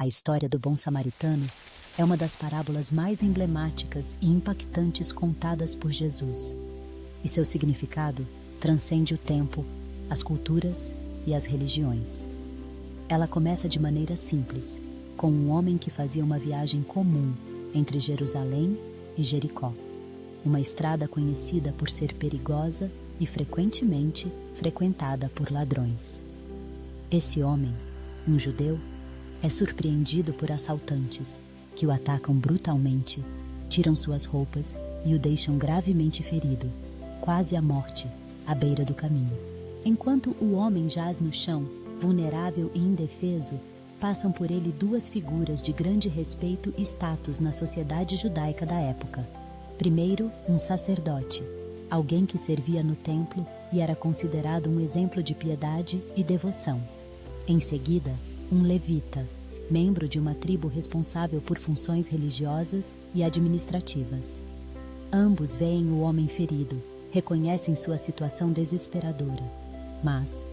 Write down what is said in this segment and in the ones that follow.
A história do bom samaritano é uma das parábolas mais emblemáticas e impactantes contadas por Jesus. E seu significado transcende o tempo, as culturas e as religiões. Ela começa de maneira simples, com um homem que fazia uma viagem comum entre Jerusalém e Jericó, uma estrada conhecida por ser perigosa e frequentemente frequentada por ladrões. Esse homem, um judeu, é surpreendido por assaltantes que o atacam brutalmente, tiram suas roupas e o deixam gravemente ferido, quase à morte, à beira do caminho. Enquanto o homem jaz no chão, vulnerável e indefeso, passam por ele duas figuras de grande respeito e status na sociedade judaica da época. Primeiro, um sacerdote, alguém que servia no templo e era considerado um exemplo de piedade e devoção. Em seguida, um levita, membro de uma tribo responsável por funções religiosas e administrativas. Ambos veem o homem ferido, reconhecem sua situação desesperadora, mas,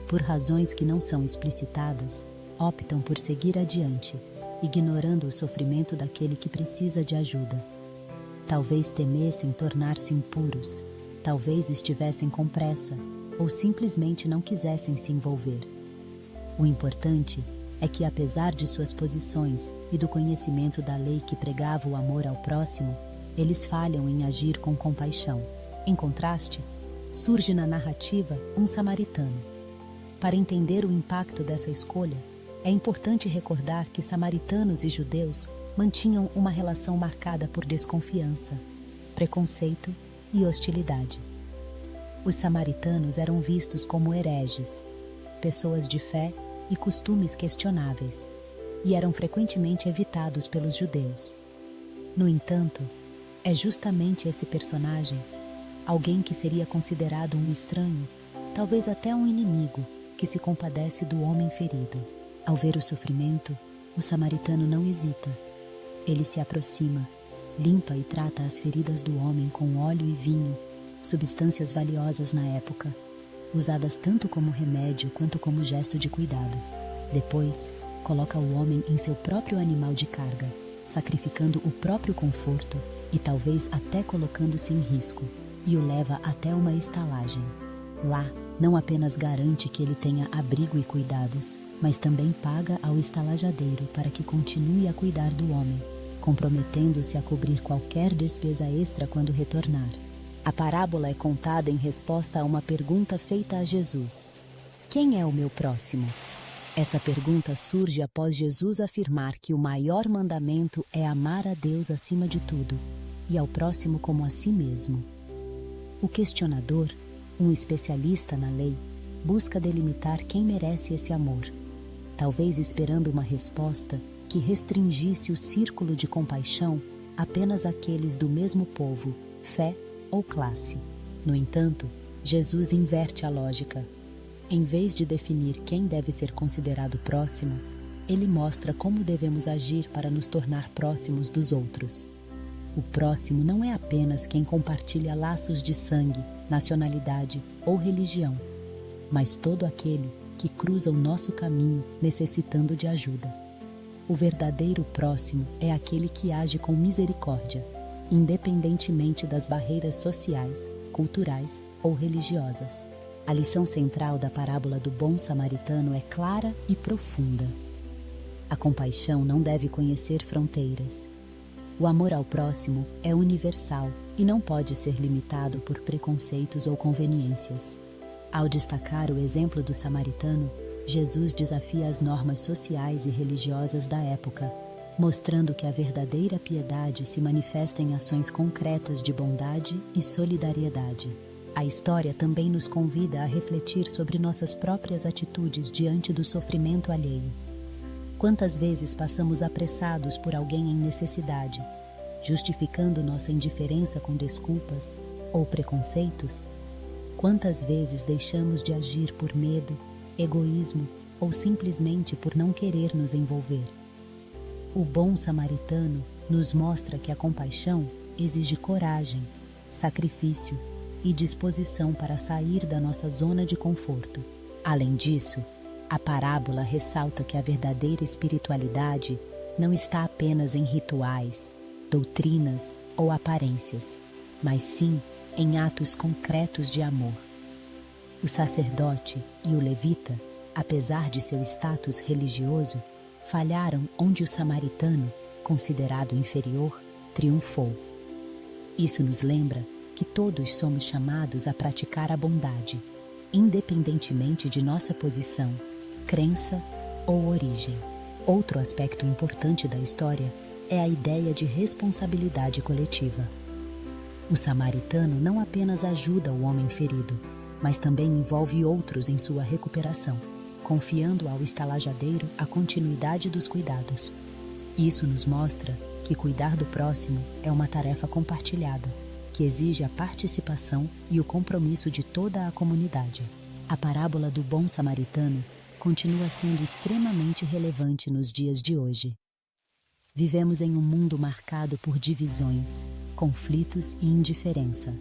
por razões que não são explicitadas, optam por seguir adiante, ignorando o sofrimento daquele que precisa de ajuda. Talvez temessem tornar-se impuros, talvez estivessem com pressa, ou simplesmente não quisessem se envolver. O importante é que, apesar de suas posições e do conhecimento da lei que pregava o amor ao próximo, eles falham em agir com compaixão. Em contraste, surge na narrativa um samaritano. Para entender o impacto dessa escolha, é importante recordar que samaritanos e judeus mantinham uma relação marcada por desconfiança, preconceito e hostilidade. Os samaritanos eram vistos como hereges, pessoas de fé e costumes questionáveis, e eram frequentemente evitados pelos judeus. No entanto, é justamente esse personagem, alguém que seria considerado um estranho, talvez até um inimigo, que se compadece do homem ferido. Ao ver o sofrimento, o samaritano não hesita. Ele se aproxima, limpa e trata as feridas do homem com óleo e vinho, substâncias valiosas na época, usadas tanto como remédio quanto como gesto de cuidado. Depois, coloca o homem em seu próprio animal de carga, sacrificando o próprio conforto e talvez até colocando-se em risco, e o leva até uma estalagem. Lá, não apenas garante que ele tenha abrigo e cuidados, mas também paga ao estalajadeiro para que continue a cuidar do homem, comprometendo-se a cobrir qualquer despesa extra quando retornar. A parábola é contada em resposta a uma pergunta feita a Jesus: quem é o meu próximo? Essa pergunta surge após Jesus afirmar que o maior mandamento é amar a Deus acima de tudo e ao próximo como a si mesmo. O questionador, um especialista na lei, busca delimitar quem merece esse amor, talvez esperando uma resposta que restringisse o círculo de compaixão apenas àqueles do mesmo povo, fé ou classe. No entanto, Jesus inverte a lógica. Em vez de definir quem deve ser considerado próximo, ele mostra como devemos agir para nos tornar próximos dos outros. O próximo não é apenas quem compartilha laços de sangue, nacionalidade ou religião, mas todo aquele que cruza o nosso caminho necessitando de ajuda. O verdadeiro próximo é aquele que age com misericórdia, independentemente das barreiras sociais, culturais ou religiosas. A lição central da parábola do bom samaritano é clara e profunda. A compaixão não deve conhecer fronteiras. O amor ao próximo é universal e não pode ser limitado por preconceitos ou conveniências. Ao destacar o exemplo do samaritano, Jesus desafia as normas sociais e religiosas da época, mostrando que a verdadeira piedade se manifesta em ações concretas de bondade e solidariedade. A história também nos convida a refletir sobre nossas próprias atitudes diante do sofrimento alheio. Quantas vezes passamos apressados por alguém em necessidade, justificando nossa indiferença com desculpas ou preconceitos? Quantas vezes deixamos de agir por medo, egoísmo ou simplesmente por não querer nos envolver? O bom samaritano nos mostra que a compaixão exige coragem, sacrifício e disposição para sair da nossa zona de conforto. Além disso, A parábola ressalta que a verdadeira espiritualidade não está apenas em rituais, doutrinas ou aparências, mas sim em atos concretos de amor. O sacerdote e o levita, apesar de seu status religioso, falharam onde o samaritano, considerado inferior, triunfou. Isso nos lembra que todos somos chamados a praticar a bondade, independentemente de nossa posição, crença ou origem. Outro aspecto importante da história é a ideia de responsabilidade coletiva. O samaritano não apenas ajuda o homem ferido, mas também envolve outros em sua recuperação, confiando ao estalajadeiro a continuidade dos cuidados. Isso nos mostra que cuidar do próximo é uma tarefa compartilhada, que exige a participação e o compromisso de toda a comunidade. A parábola do bom samaritano continua sendo extremamente relevante nos dias de hoje. Vivemos em um mundo marcado por divisões, conflitos e indiferença.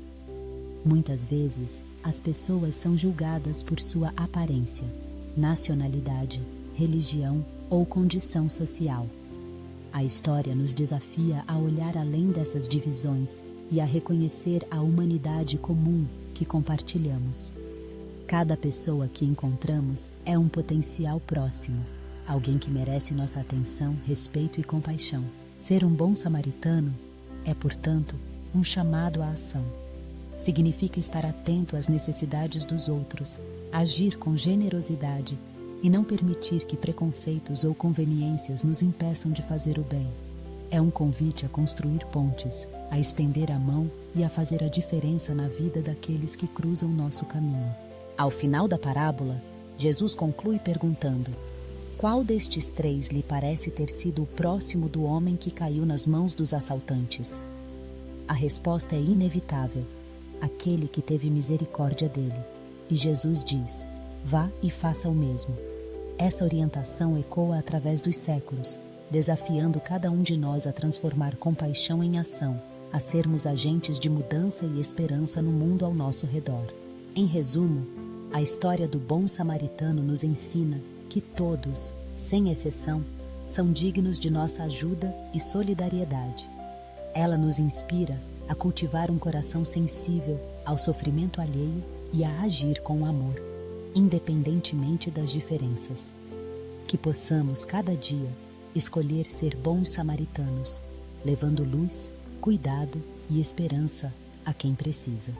Muitas vezes, as pessoas são julgadas por sua aparência, nacionalidade, religião ou condição social. A história nos desafia a olhar além dessas divisões e a reconhecer a humanidade comum que compartilhamos. Cada pessoa que encontramos é um potencial próximo, alguém que merece nossa atenção, respeito e compaixão. Ser um bom samaritano é, portanto, um chamado à ação. Significa estar atento às necessidades dos outros, agir com generosidade e não permitir que preconceitos ou conveniências nos impeçam de fazer o bem. É um convite a construir pontes, a estender a mão e a fazer a diferença na vida daqueles que cruzam nosso caminho. Ao final da parábola, Jesus conclui perguntando: qual destes três lhe parece ter sido o próximo do homem que caiu nas mãos dos assaltantes? A resposta é inevitável: aquele que teve misericórdia dele. E Jesus diz: vá e faça o mesmo. Essa orientação ecoa através dos séculos, desafiando cada um de nós a transformar compaixão em ação, a sermos agentes de mudança e esperança no mundo ao nosso redor. Em resumo, a história do bom samaritano nos ensina que todos, sem exceção, são dignos de nossa ajuda e solidariedade. Ela nos inspira a cultivar um coração sensível ao sofrimento alheio e a agir com amor, independentemente das diferenças. Que possamos, cada dia, escolher ser bons samaritanos, levando luz, cuidado e esperança a quem precisa.